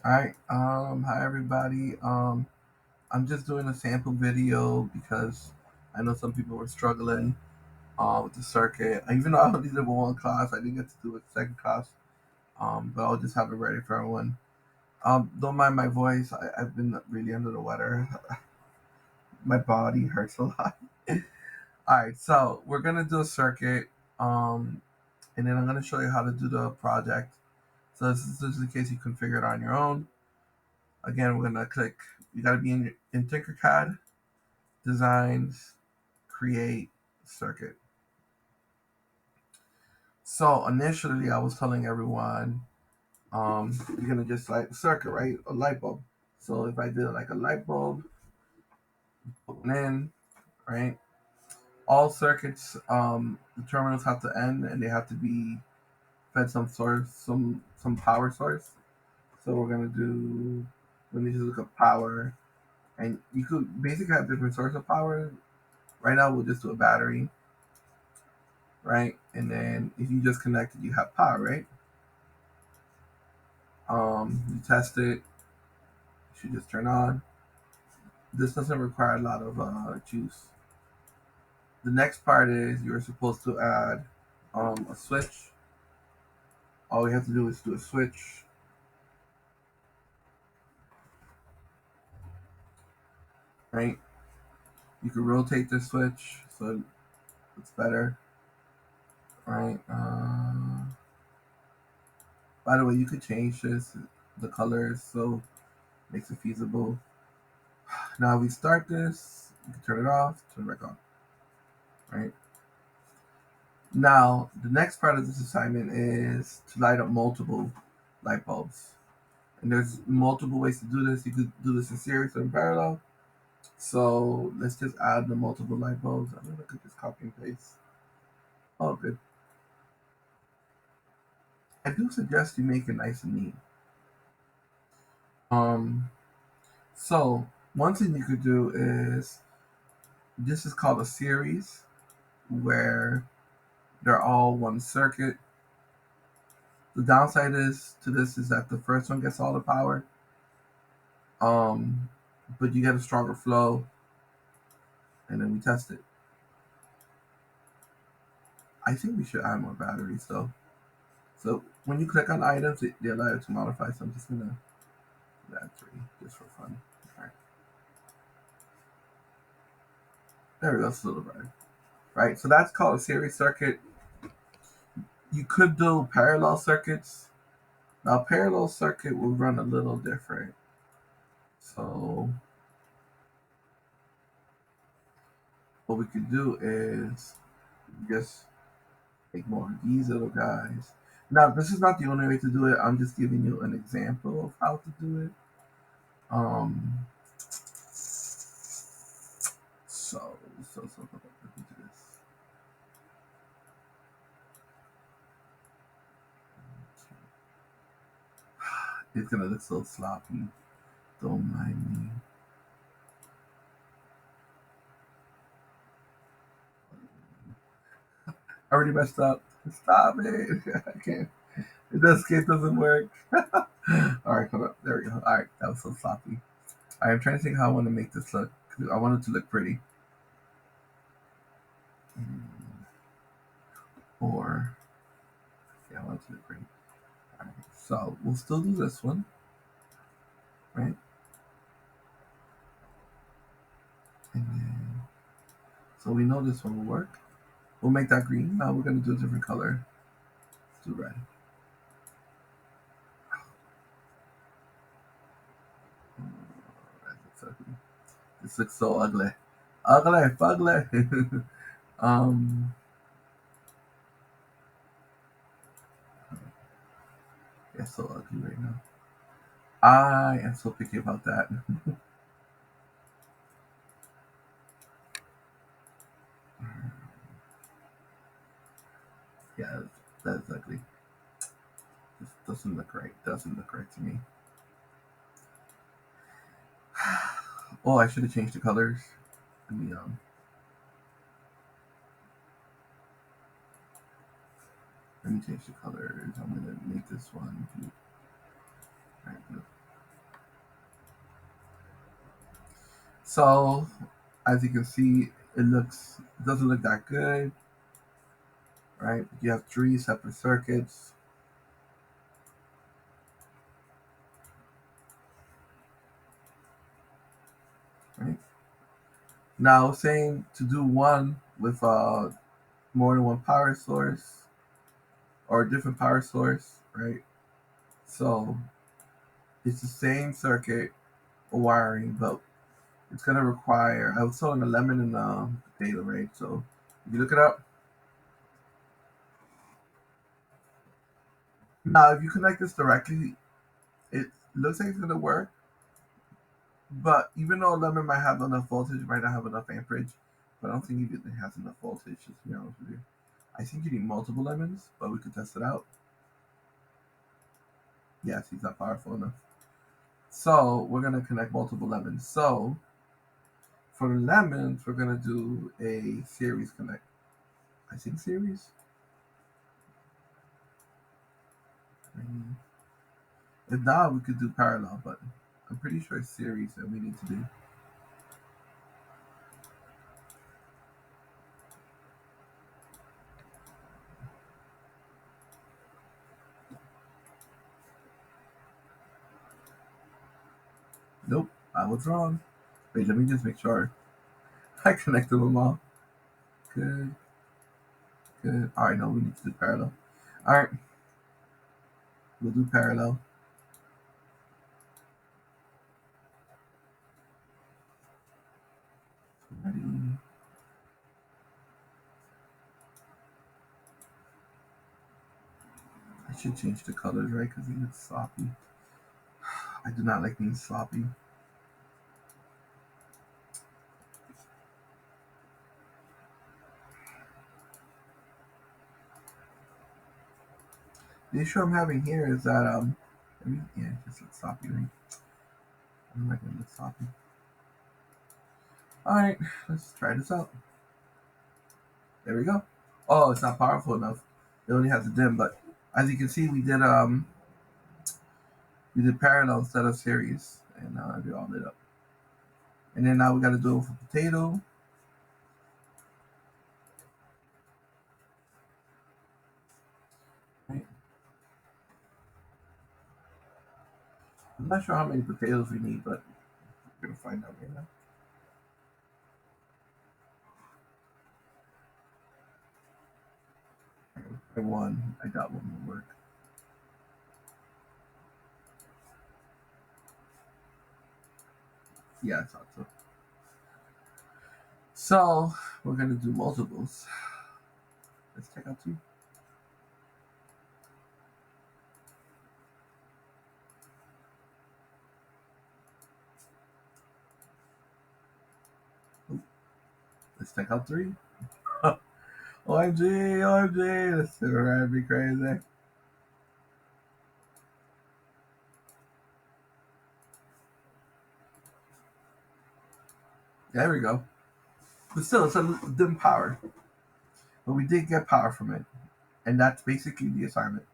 Alright, hi everybody. I'm just doing a sample video because I know some people were struggling with the circuit. Even though I only did one class, I didn't get to do a second class. But I'll just have it ready for everyone. Don't mind my voice. I've been really under the weather. My body hurts a lot. Alright, so we're gonna do a circuit, and then I'm gonna show you how to do the project. So this is just in case you can figure it out on your own. Again, we're gonna click. You gotta be in TinkerCAD, Designs, Create, Circuit. So initially, I was telling everyone, you're gonna just like circuit, right? A light bulb. So if I did like a light bulb, put one in, right? All circuits, the terminals have to end and they have to be fed some source, some power source. So we're gonna do. Let me just look up power, and you could basically have different source of power. Right now, we'll just do a battery, right? And then if you just connect it, you have power, right? You test it, it should just turn on. This doesn't require a lot of juice. The next part is you're supposed to add a switch. All we have to do is do a switch, right? You can rotate the switch so it's better, right? By the way, you could change the colors, so it makes it feasible. Now we start this. You can turn it off, turn it back on, right? Now, the next part of this assignment is to light up multiple light bulbs. And there's multiple ways to do this. You could do this in series or in parallel. So let's just add the multiple light bulbs. I'm gonna click this copy and paste. Oh, good. I do suggest you make it nice and neat. Um, so one thing you could do is this is called a series where they're all one circuit. The downside is to this is that the first one gets all the power, um, but you get a stronger flow, and then we test it. I think we should add more batteries though. So when you click on items, they allow you to modify. So I'm just gonna add three just for fun. All right, there we go. It's a little brighter. Right, so that's called a series circuit. You could do parallel circuits. Now, parallel circuit will run a little different. So what we could do is just make more of these little guys. Now, this is not the only way to do it. I'm just giving you an example of how to do it. Um, so let me do this. It's gonna look so sloppy. Don't mind me. I already messed up. Stop it. I can't. This escape doesn't work. All right, hold up. There we go. All right, that was so sloppy. I'm trying to think how I want to make this look. 'Cause I want it to look pretty. Or, yeah, I want it to look pretty. All right, so we'll still do this one, right? And then, so we know this one will work. We'll make that green. Now we're going to do a different color. Let's do red. Oh, red looks ugly. This looks so ugly. Ugly, ugly. um, yeah, so ugly right now. I am so picky about that. Yeah, that's ugly. This doesn't look right. Doesn't look right to me. Oh, I should have changed the colors. Let me let me change the colors. I'm gonna make this one blue. All right, blue. So as you can see, it doesn't look that good, right? You have three separate circuits, right? Now, saying to do one with more than one power source or a different power source, right? So it's the same circuit wiring, but it's gonna require. I was selling a lemon and potato, right? So if you look it up, now if you connect this directly, it looks like it's gonna work. But even though a lemon might have enough voltage, it might not have enough amperage. But I don't think it has enough voltage. Just to be honest with you, I think you need multiple lemons, but we could test it out. Yes, he's not powerful enough. So we're gonna connect multiple lemons. So for the lemons, we're gonna do a series connect. I think series. Mm. If not, we could do parallel, but I'm pretty sure it's series that we need to do. Nope, I was wrong. Wait, let me just make sure I connected them all. Good, good. All right, no, we need to do parallel. All right, we'll do parallel. Ready? I should change the colors, right? Because it looks sloppy. I do not like being sloppy. The issue I'm having here is that yeah, it just looks sloppy, right? I'm not gonna look sloppy. All right, let's try this out. There we go. Oh, it's not powerful enough. It only has a dim, but as you can see, we did parallel instead of series, and they all lit up. And then now we got to do it for potato. Right? I'm not sure how many potatoes we need, but we're gonna find out right now. I won. I got one more work. Yeah, I thought so. So we're gonna do multiples. Let's check out two. Ooh, let's check out three. OMG, OMG, this is gonna be crazy. There we go. But still, it's a dim power. But we did get power from it, and that's basically the assignment.